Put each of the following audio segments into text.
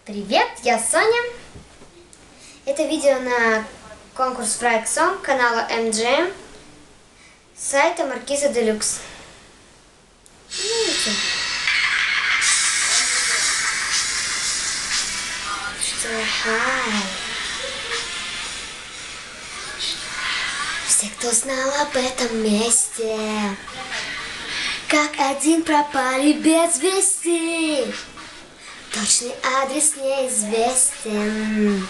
Привет, я Соня. Это видео на конкурс Frag Song канала MGM сайта Маркиза Делюкс. Все, кто знал об этом месте, как один пропали без вести. Точный адрес неизвестен,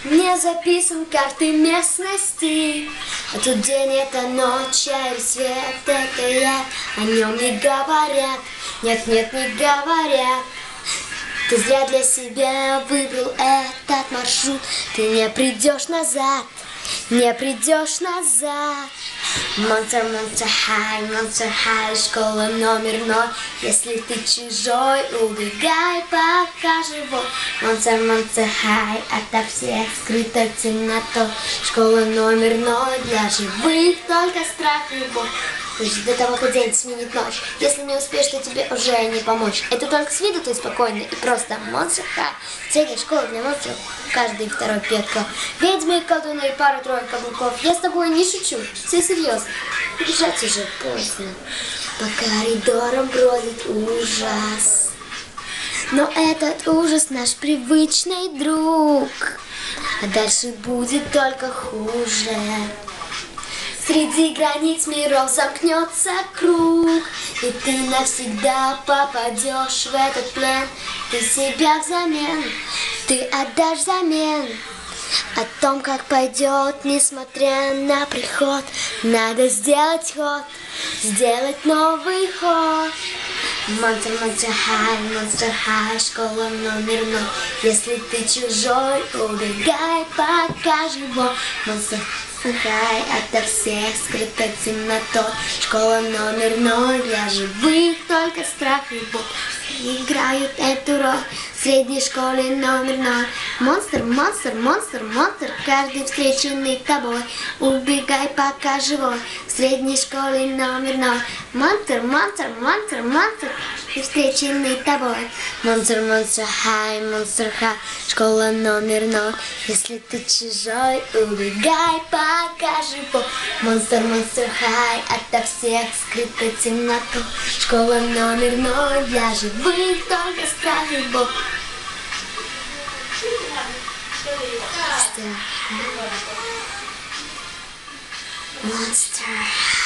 не записан карты местности. А тут день, это ночь, а или свет, это я. О нем не говорят, нет, не говорят. Ты зря для себя выбрал этот маршрут. Ты не придешь назад, не придешь назад. Monster, Monster High, школа номер 0. Если ты чужой, убегай, пока живой. Monster High, ото всех скрыта темнотой. Школа номер 0, для живых только страх и боль. Пусть до того, как день сменит ночь. Если не успеешь, то тебе уже не помочь. Это только с виду ты спокойно и просто. Monster High, средняя школа для монстров. Каждый второй петка. Ведьмы, колдуны, пару-трое каблуков. Я с тобой не шучу, все серьезно. Бежать уже поздно. По коридорам бродит ужас. Но этот ужас наш привычный друг. А дальше будет только хуже. Среди границ миров замкнется круг, и ты навсегда попадешь в этот плен. Ты себя взамен, ты отдашь взамен. О том, как пойдет, несмотря на приход, надо сделать ход, сделать новый ход. Monster High, школа номер 0. Если ты чужой, убегай, пока живой. Monster High, ото всех скрыта темнотой. Школа номер 0, для живых только страх и боль. Играют эту роль в средней школе номер 0. Монстр, каждый встреченный тобой. Убегай, пока живой, в средней школе номер 0. Монстр, встреченный тобой. Monster High, школа номер 0. Если ты чужой, убегай, пока живой. Monster High, ото всех скрыта темнотой. Школа номер 0, для живых только страх и боль. Monster High.